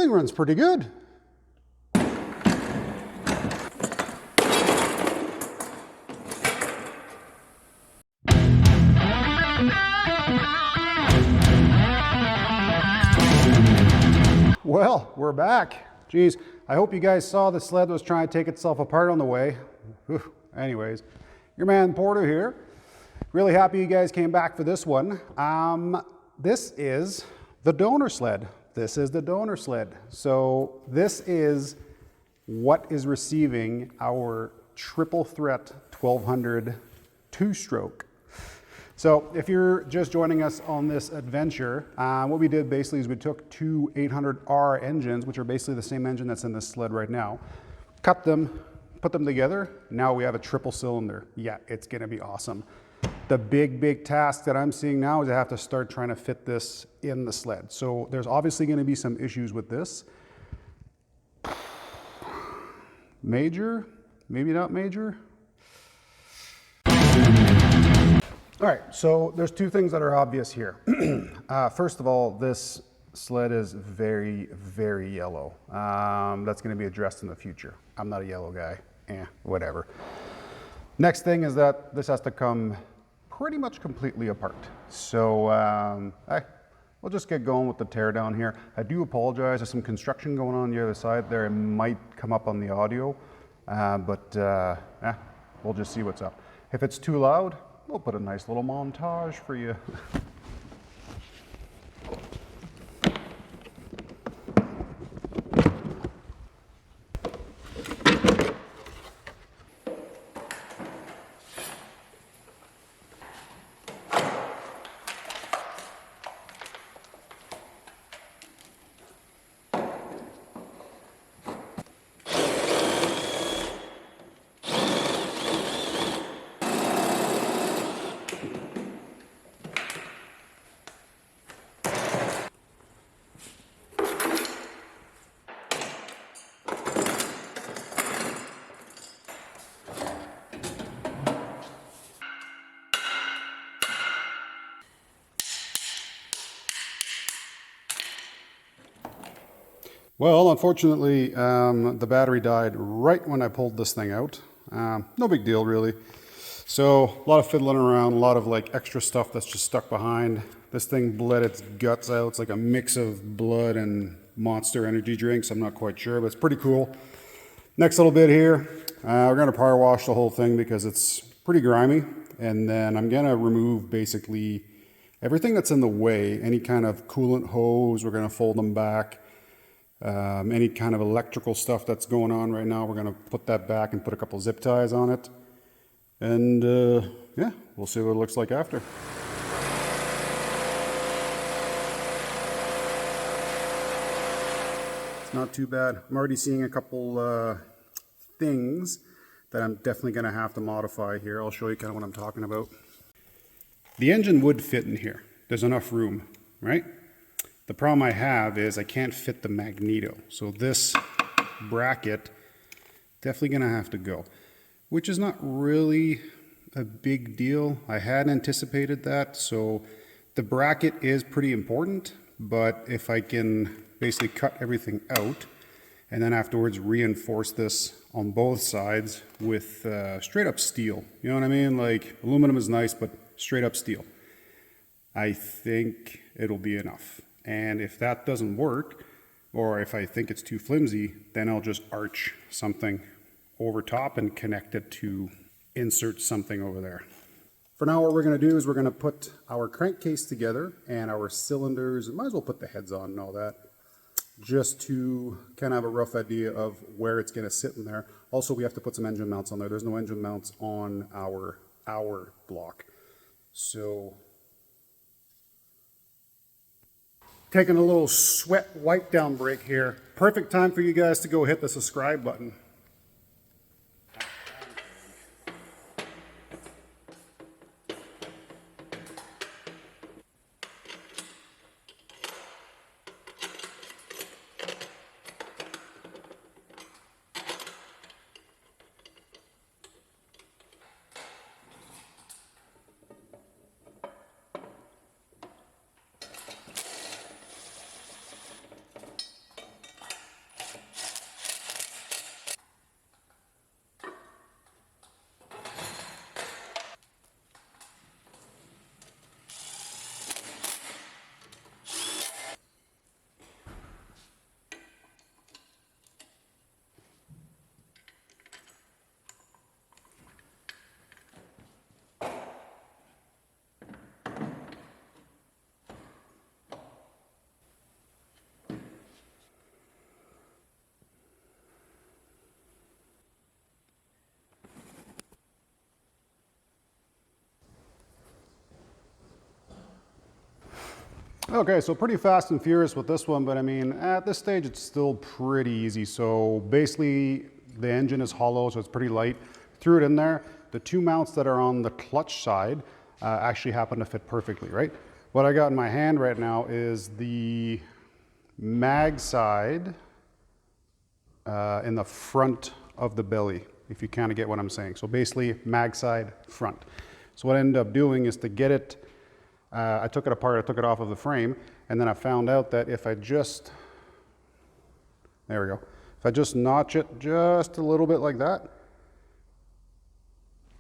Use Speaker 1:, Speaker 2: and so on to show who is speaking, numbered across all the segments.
Speaker 1: thing runs pretty good. Well, we're back. Geez, I hope you guys saw the sled was trying to take itself apart on the way. Whew. Anyways, your man Porter here. Really happy you guys came back for this one. This is the donor sled. This is the donor sled. So this is what is receiving our triple threat 1200 two-stroke. So if you're just joining us on this adventure, what we did basically is we took two 800R engines, which are basically the same engine that's in this sled right now, cut them, put them together. Now we have a triple cylinder. Yeah, it's gonna be awesome. The big task that I'm seeing now is I have to start trying to fit this in the sled. So there's obviously gonna be some issues with this. Major, maybe not major. All right, so there's two things that are obvious here. First of all, this sled is very yellow. That's gonna be addressed in the future. I'm not a yellow guy, whatever. Next thing is that this has to come pretty much completely apart. So we'll just get going with the tear down here. I do apologize, there's some construction going on the other side there. It might come up on the audio, but we'll just see what's up. If it's too loud, we'll put a nice little montage for you. Well, unfortunately, the battery died right when I pulled this thing out. No big deal, really. So a lot of fiddling around, a lot of like extra stuff that's just stuck behind. This thing bled its guts out. It's like a mix of blood and Monster energy drinks. I'm not quite sure, but it's pretty cool. Next little bit here, we're gonna power wash the whole thing because it's pretty grimy. And then I'm gonna remove basically everything that's in the way, any kind of coolant hose, we're gonna fold them back. Any kind of electrical stuff that's going on right now, we're going to put that back and put a couple zip ties on it. And yeah, we'll see what it looks like after. It's not too bad. I'm already seeing a couple things that I'm definitely going to have to modify here. I'll show you kind of what I'm talking about. The engine would fit in here. There's enough room, right? The problem I have is I can't fit the Magneto. So this bracket definitely gonna have to go, which is not really a big deal. I had anticipated that. So the bracket is pretty important, but if I can basically cut everything out and then afterwards reinforce this on both sides with straight up steel, you know what I mean? Like aluminum is nice, but straight up steel, I think it'll be enough. And if that doesn't work, or if I think it's too flimsy, then I'll just arch something over top and connect it to insert something over there. For now, what we're gonna do is we're gonna put our crankcase together and our cylinders, might as well put the heads on and all that, just to kind of have a rough idea of where it's gonna sit in there. Also, we have to put some engine mounts on there. There's no engine mounts on our block. So, taking a little sweat wipe down break here. Perfect time for you guys to go hit the subscribe button. Okay, so pretty fast and furious with this one, but I mean, at this stage, it's still pretty easy. So basically, the engine is hollow, so it's pretty light. Threw it in there. The two mounts that are on the clutch side actually happen to fit perfectly, right? What I got in my hand right now is the mag side in the front of the belly, if you kind of get what I'm saying. So basically, mag side, front. So what I ended up doing is to get it, I took it apart, I took it off of the frame, and then I found out that if I just, there we go, if I just notch it just a little bit like that,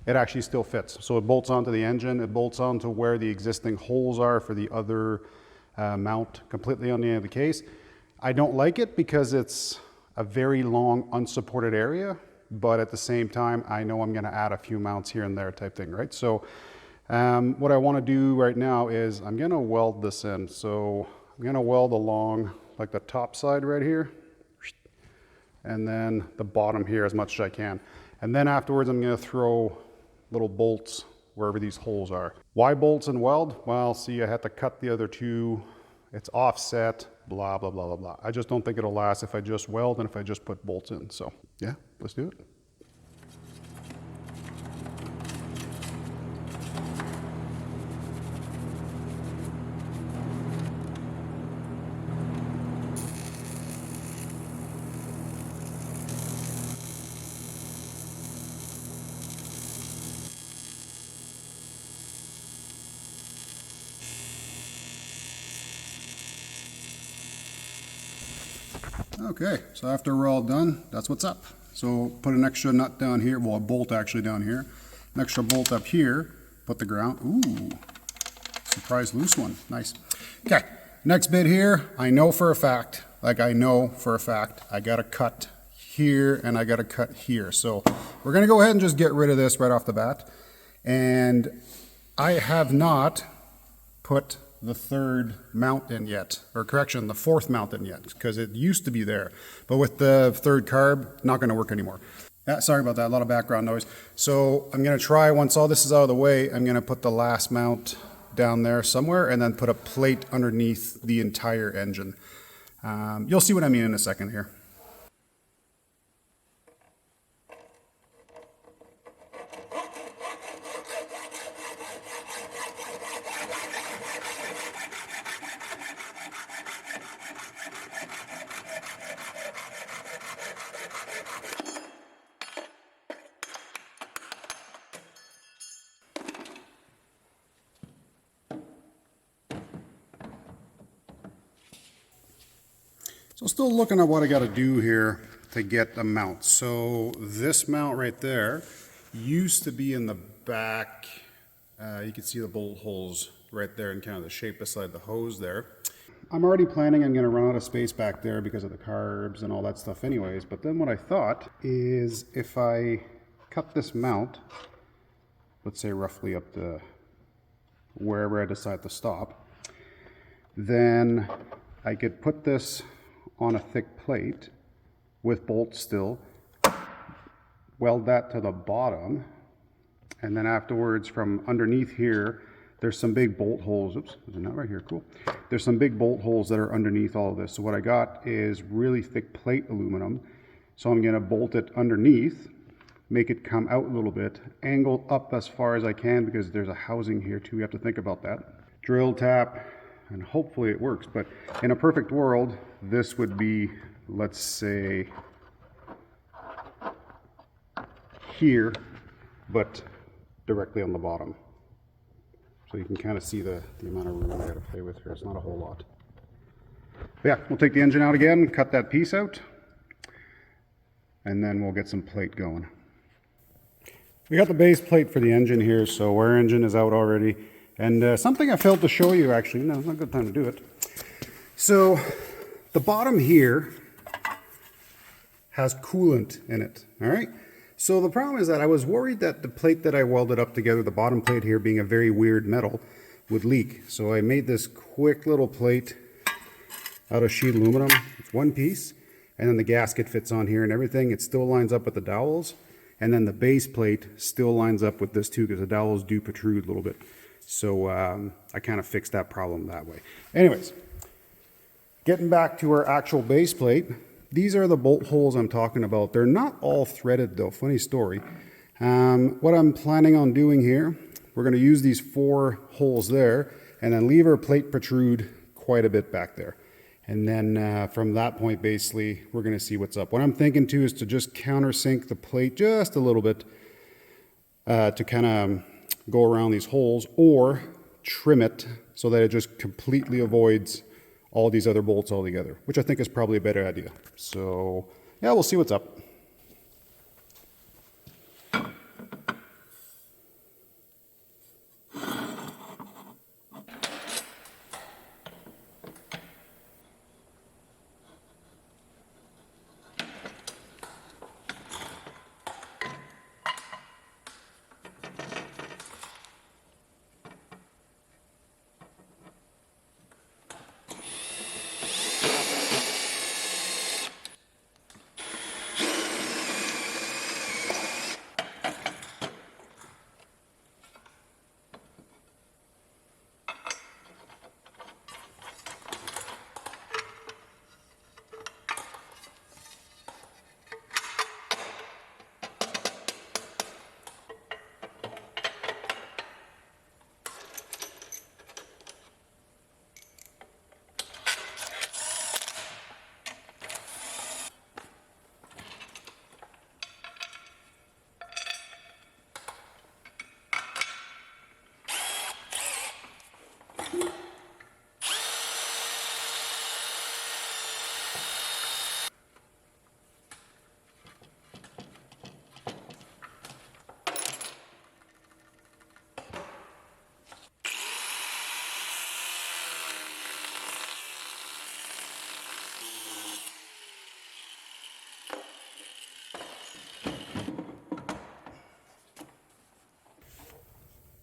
Speaker 1: it actually still fits. So it bolts onto the engine, it bolts onto where the existing holes are for the other mount completely on the end of the case. I don't like it because it's a very long unsupported area, but at the same time, I know I'm gonna add a few mounts here and there type thing, right? So what I wanna do right now is I'm gonna weld this in. So I'm gonna weld along like the top side right here, and then the bottom here as much as I can. And then afterwards, I'm gonna throw little bolts wherever these holes are. Why bolts and weld? Well, see, I had to cut the other two. It's offset, blah, blah, blah, blah, blah. I just don't think it'll last if I just weld and if I just put bolts in. So yeah, let's do it. Okay, so after we're all done, that's what's up. So put an extra nut down here, well, a bolt actually down here, an extra bolt up here, put the ground, ooh, surprise loose one, nice. Okay, next bit here, I know for a fact, I gotta cut here and I gotta cut here. So we're gonna go ahead and just get rid of this right off the bat. And I have not put the third mount in yet, or correction, the fourth mount in yet, because it used to be there. But with the third carb, not gonna work anymore. Sorry about that, a lot of background noise. So I'm gonna try, once all this is out of the way, I'm gonna put the last mount down there somewhere and then put a plate underneath the entire engine. You'll see what I mean in a second here. So still looking at what I got to do here to get the mount. So this mount right there used to be in the back. You can see the bolt holes right there and kind of the shape beside the hose there. I'm already planning I'm going to run out of space back there because of the carbs and all that stuff anyways. But then what I thought is if I cut this mount, let's say roughly up to wherever I decide to stop, then I could put this on a thick plate with bolts still, weld that to the bottom, and then afterwards from underneath here, there's some big bolt holes. Oops, there's a nut right here, cool. There's some big bolt holes that are underneath all of this. So what I got is really thick plate aluminum. So I'm gonna bolt it underneath, make it come out a little bit, angle up as far as I can because there's a housing here too, we have to think about that. Drill tap, and hopefully it works. But in a perfect world, this would be, let's say, here, but directly on the bottom. So you can kind of see the amount of room I got to play with here. It's not a whole lot. But yeah, we'll take the engine out again, cut that piece out, and then we'll get some plate going. We got the base plate for the engine here, so our engine is out already. And something I failed to show you actually, no, it's not a good time to do it. So the bottom here has coolant in it, all right? So the problem is that I was worried that the plate that I welded up together, the bottom plate here being a very weird metal, would leak. So I made this quick little plate out of sheet aluminum. It's one piece, and then the gasket fits on here and everything. It still lines up with the dowels, and then the base plate still lines up with this too because the dowels do protrude a little bit. So I kind of fixed that problem that way. Anyways, getting back to our actual base plate, these are the bolt holes I'm talking about. They're not all threaded though, funny story. What I'm planning on doing here, we're going to use these 4 holes there and then leave our plate protrude quite a bit back there. And then from that point, basically, we're going to see what's up. What I'm thinking too is to just countersink the plate just a little bit to kind of go around these holes, or trim it so that it just completely avoids all these other bolts altogether, which I think is probably a better idea. So yeah, we'll see what's up.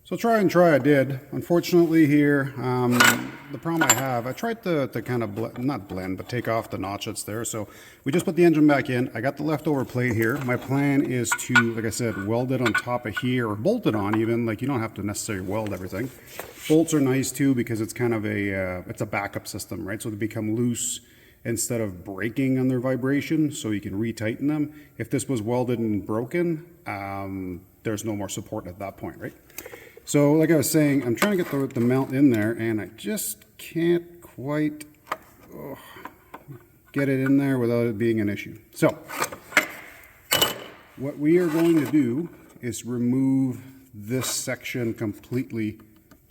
Speaker 1: So try I did. Unfortunately here, the problem I have, I tried to kind of, not blend, but take off the notch that's there. So we just put the engine back in. I got the leftover plate here. My plan is to, like I said, weld it on top of here, or bolt it on even. Like, you don't have to necessarily weld everything. Bolts are nice too, because it's kind of a, it's a backup system, right? So they become loose instead of breaking on their vibration, so you can retighten them. If this was welded and broken, there's no more support at that point, right? So like I was saying, I'm trying to get the mount in there, and I just can't quite get it in there without it being an issue. So what we are going to do is remove this section completely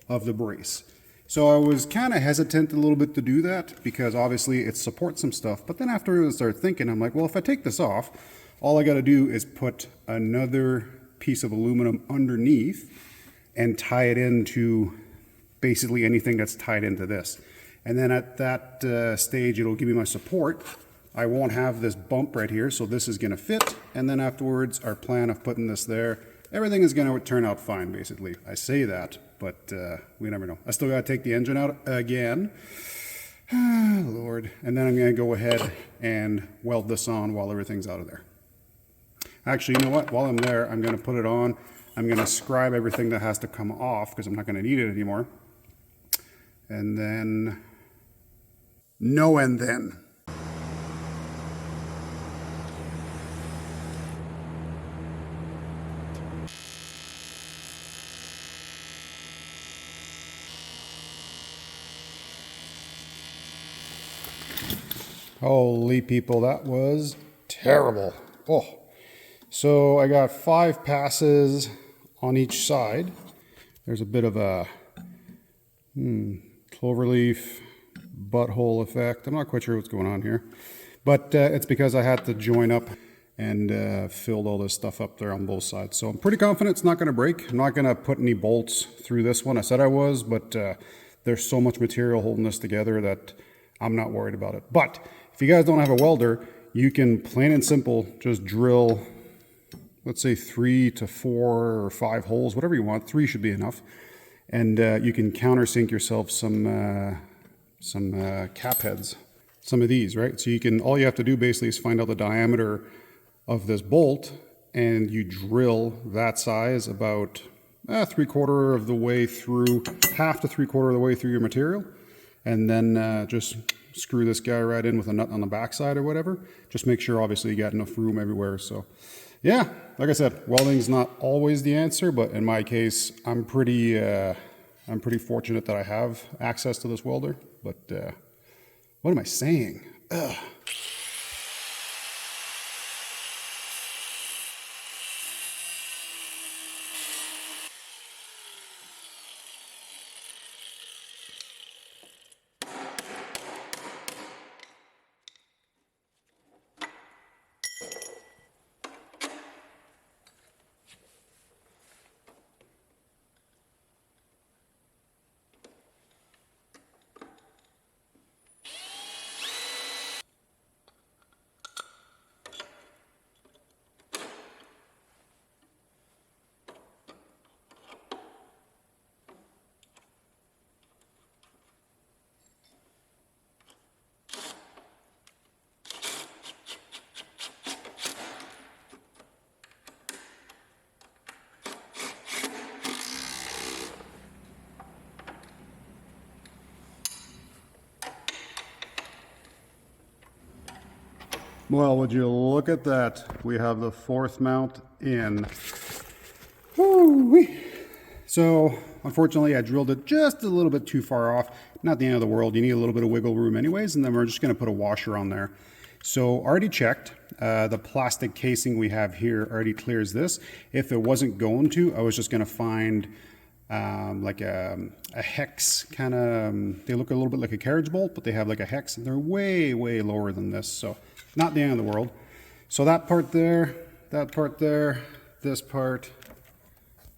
Speaker 1: of the brace. So I was kind of hesitant a little bit to do that, because obviously it supports some stuff. But then after I started thinking, I'm like, well, if I take this off, all I got to do is put another piece of aluminum underneath and tie it into basically anything that's tied into this. And then at that stage, it'll give me my support. I won't have this bump right here, so this is going to fit. And then afterwards, our plan of putting this there, everything is going to turn out fine, basically. I say that, but we never know. I still got to take the engine out again. Lord. And then I'm going to go ahead and weld this on while everything's out of there. Actually, you know what? While I'm there, I'm going to put it on. I'm going to scribe everything that has to come off, because I'm not going to need it anymore. And then, and then. Holy people, that was terrible. Oh. So I got 5 passes on each side. There's a bit of a cloverleaf butthole effect. I'm not quite sure what's going on here, but it's because I had to join up and filled all this stuff up there on both sides. So I'm pretty confident it's not going to break. I'm not going to put any bolts through this one. I said I was, but there's so much material holding this together that I'm not worried about it. But if you guys don't have a welder, you can plain and simple just drill, let's say 3 to 4 or 5 holes, whatever you want. 3 should be enough. And you can countersink yourself some cap heads, some of these, right? So you can, all you have to do basically is find out the diameter of this bolt, and you drill that size about 3/4 of the way through, half to 3/4 of the way through your material, and then just screw this guy right in with a nut on the backside or whatever. Just make sure, obviously, you got enough room everywhere. So, yeah, like I said, welding's not always the answer, but in my case, I'm pretty fortunate that I have access to this welder. But what am I saying? Ugh. Well, would you look at that? We have the 4th mount in. Woo-wee. So, unfortunately, I drilled it just a little bit too far off. Not the end of the world. You need a little bit of wiggle room anyways, and then we're just going to put a washer on there. So, already checked. The plastic casing we have here already clears this. If it wasn't going to, I was just going to find like a hex kind of, they look a little bit like a carriage bolt, but they have like a hex, and they're way, way lower than this. So, not the end of the world. So that part there, this part.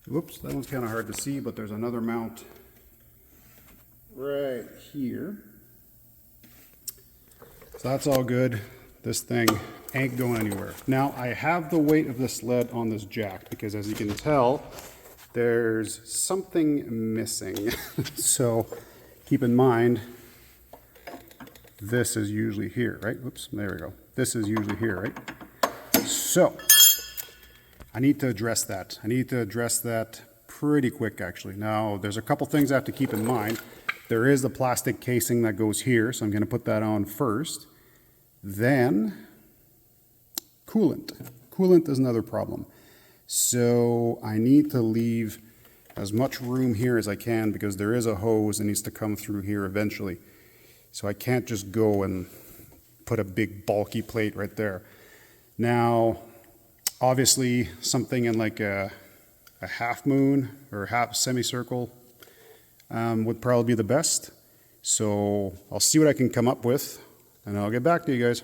Speaker 1: Whoops, that one's kind of hard to see, but there's another mount right here. So that's all good. This thing ain't going anywhere. Now, I have the weight of this lead on this jack because, as you can tell, there's something missing. So keep in mind, this is usually here, right? Oops, there we go. This is usually here, right? So I need to address that. I need to address that pretty quick, actually. Now, there's a couple things I have to keep in mind. There is the plastic casing that goes here, so I'm going to put that on first. Then, coolant. Coolant is another problem. So I need to leave as much room here as I can because there is a hose that needs to come through here eventually. So I can't just go and put a big bulky plate right there. Now, obviously, something in like a half moon or half semicircle would probably be the best. So I'll see what I can come up with, and I'll get back to you guys.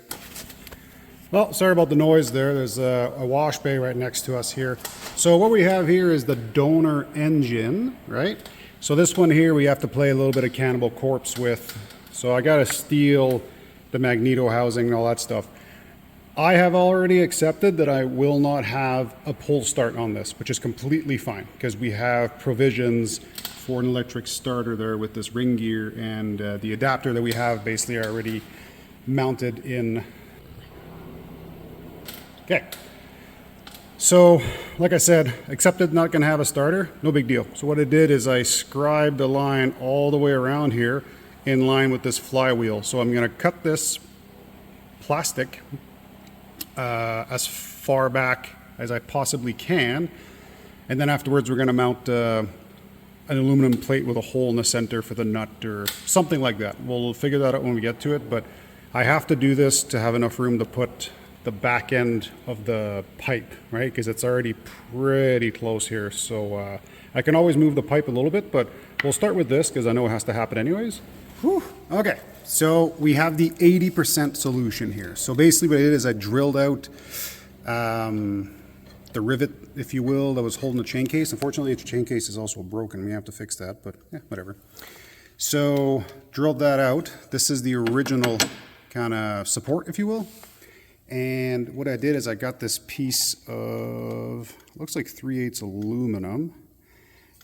Speaker 1: Well, sorry about the noise there. There's a wash bay right next to us here. So what we have here is the donor engine, right? So this one here we have to play a little bit of Cannibal Corpse with. So I got to steal the Magneto housing and all that stuff. I have already accepted that I will not have a pull start on this, which is completely fine because we have provisions for an electric starter there with this ring gear, and the adapter that we have basically already mounted in. Okay. So, like I said, accepted, not going to have a starter, no big deal. So what I did is I scribed a line all the way around here in line with this flywheel. So I'm going to cut this plastic as far back as I possibly can, and then afterwards we're going to mount an aluminum plate with a hole in the center for the nut or something like that. We'll figure that out when we get to it, but I have to do this to have enough room to put the back end of the pipe, right? Because it's already pretty close here. So I can always move the pipe a little bit, but we'll start with this because I know it has to happen anyways. Whew. Okay, so we have the 80% solution here. So basically what I did is I drilled out the rivet, if you will, that was holding the chain case. Unfortunately, the chain case is also broken. We have to fix that, but yeah, whatever. So drilled that out. This is the original kind of support, if you will. And what I did is I got this piece of, looks like 3/8 aluminum,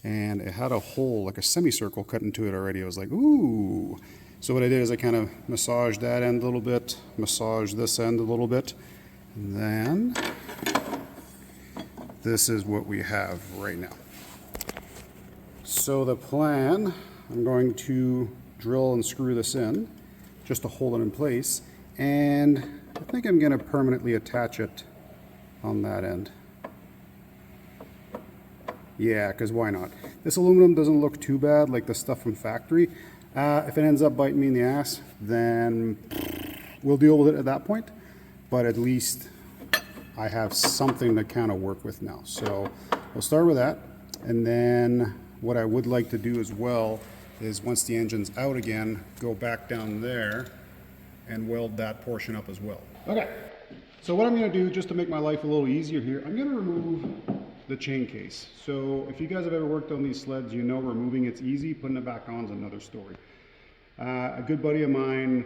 Speaker 1: and it had a hole, like a semicircle cut into it already. I was like, ooh. So what I did is I kind of massaged that end a little bit, massaged this end a little bit, and then this is what we have right now. So the plan, I'm going to drill and screw this in just to hold it in place, and I think I'm going to permanently attach it on that end. Yeah, because why not? This aluminum doesn't look too bad like the stuff from factory. If it ends up biting me in the ass, then we'll deal with it at that point, but at least I have something to kind of work with now. So we'll start with that, and then what I would like to do as well is once the engine's out again, go back down there and weld that portion up as well. Okay, so what I'm going to do just to make my life a little easier here, I'm going to remove the chain case. So if you guys have ever worked on these sleds, you know removing it's easy, putting it back on is another story. A good buddy of mine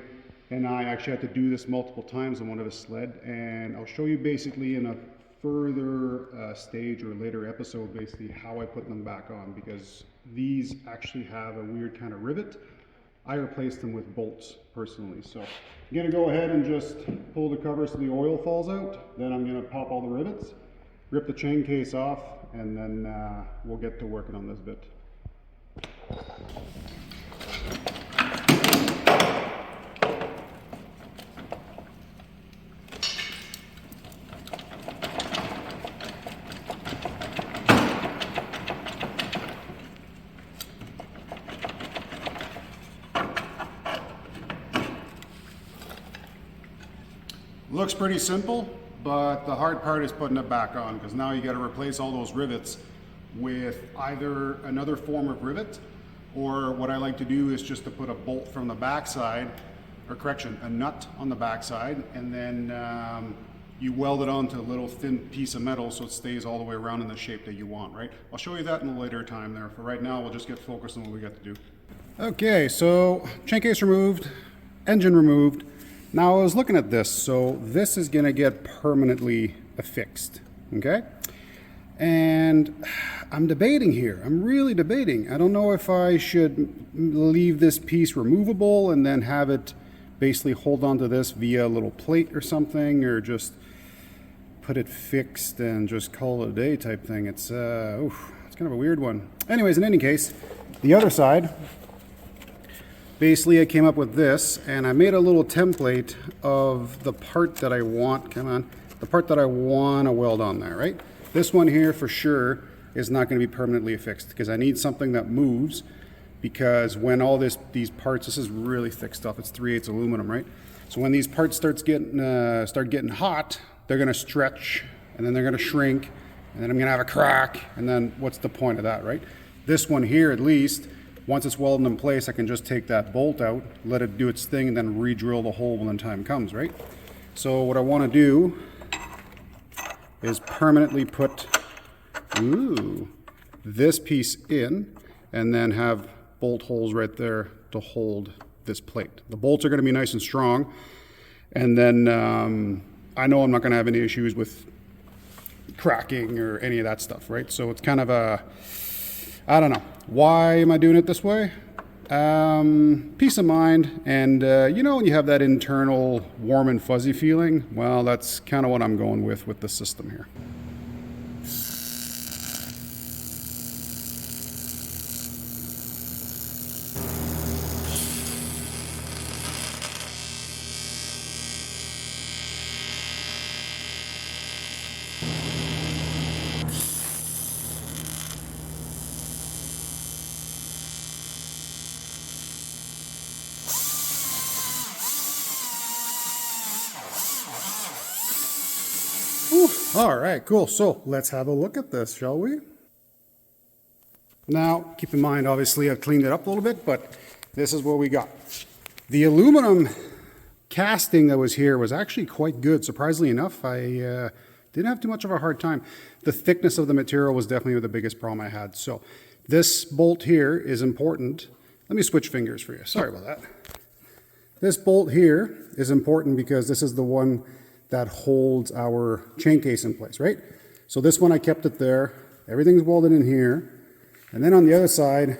Speaker 1: and I actually had to do this multiple times on one of his sled, and I'll show you basically in a further stage or later episode basically how I put them back on, because these actually have a weird kind of rivet. I replaced them with bolts personally. So I'm going to go ahead and just pull the cover so the oil falls out. Then I'm going to pop all the rivets, rip the chain case off, and then we'll get to working on this bit. Looks pretty simple, but the hard part is putting it back on, because now you got to replace all those rivets with either another form of rivet, or what I like to do is just to put a bolt from the backside, or correction, a nut on the backside, and then you weld it onto a little thin piece of metal so it stays all the way around in the shape that you want, right? I'll show you that in a later time there. For right now, we'll just get focused on what we got to do. Okay, so chain case removed, engine removed. Now I was looking at this, so this is going to get permanently affixed, okay? And I'm debating here. I'm really debating. I don't know if I should leave this piece removable and then have it basically hold onto this via a little plate or something, or just put it fixed and just call it a day type thing. It's kind of a weird one. Anyways, in any case, the other side, basically I came up with this, and I made a little template of the part that I want, the part that I want to weld on there, right? This one here for sure is not going to be permanently affixed, because I need something that moves, because when all these parts, this is really thick stuff, it's 3/8 aluminum, right? So when these parts start getting hot, they're going to stretch, and then they're going to shrink, and then I'm going to have a crack, and then what's the point of that, right? This one here, at least, once it's welded in place, I can just take that bolt out, let it do its thing, and then re-drill the hole when the time comes, right? So what I want to do is permanently put this piece in, and then have bolt holes right there to hold this plate. The bolts are going to be nice and strong, and then I know I'm not going to have any issues with cracking or any of that stuff, right? So it's kind of a, I don't know. Why am I doing it this way? Peace of mind, and you know when you have that internal warm and fuzzy feeling? Well, that's kind of what I'm going with the system here. All right, cool. So let's have a look at this, shall we? Now, keep in mind, obviously, I've cleaned it up a little bit, but this is what we got. The aluminum casting that was here was actually quite good. Surprisingly enough, I didn't have too much of a hard time. The thickness of the material was definitely the biggest problem I had. So this bolt here is important. Let me switch fingers for you. Sorry about that. This bolt here is important because this is the one that holds our chain case in place, right? So this one, I kept it there. Everything's welded in here. And then on the other side,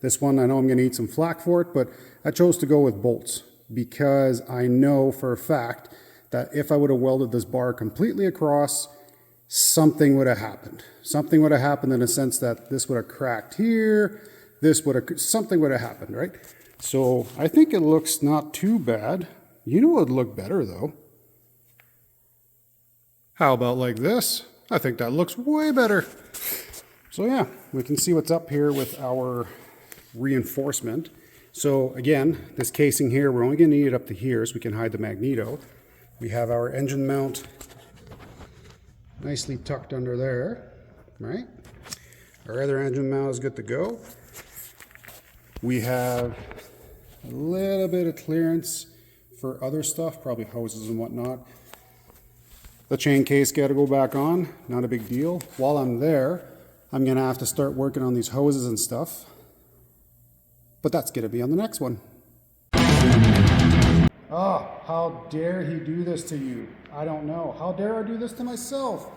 Speaker 1: this one, I know I'm gonna eat some flack for it, but I chose to go with bolts because I know for a fact that if I would have welded this bar completely across, something would have happened. Something would have happened in a sense that this would have cracked here, something would have happened, right? So I think it looks not too bad. You know what would look better though? How about like this? I think that looks way better. So yeah, we can see what's up here with our reinforcement. So again, this casing here, we're only going to need it up to here so we can hide the Magneto. We have our engine mount nicely tucked under there, right? Our other engine mount is good to go. We have a little bit of clearance for other stuff, probably hoses and whatnot. The chain case got to go back on, not a big deal. While I'm there, I'm going to have to start working on these hoses and stuff. But that's going to be on the next one. Oh, how dare he do this to you? I don't know. How dare I do this to myself?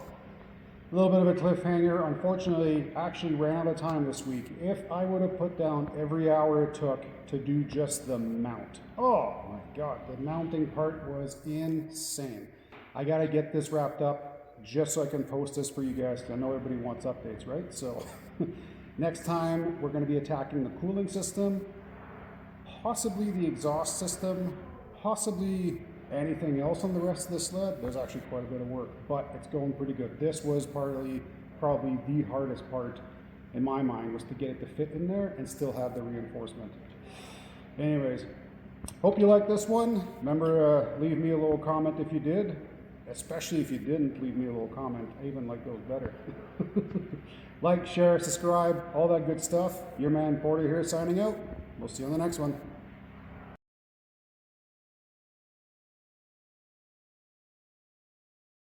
Speaker 1: A little bit of a cliffhanger. Unfortunately, actually ran out of time this week. If I would have put down every hour it took to do just the mount. Oh my God, the mounting part was insane. I got to get this wrapped up just so I can post this for you guys. I know everybody wants updates, right? So next time we're going to be attacking the cooling system, possibly the exhaust system, possibly anything else on the rest of the sled. There's actually quite a bit of work, but it's going pretty good. This was probably the hardest part in my mind, was to get it to fit in there and still have the reinforcement. Anyways, hope you liked this one. Remember, leave me a little comment if you did. Especially if you didn't, leave me a little comment. I even like those better. Like, share, subscribe, all that good stuff. Your man Porter here signing out. We'll see you on the next one.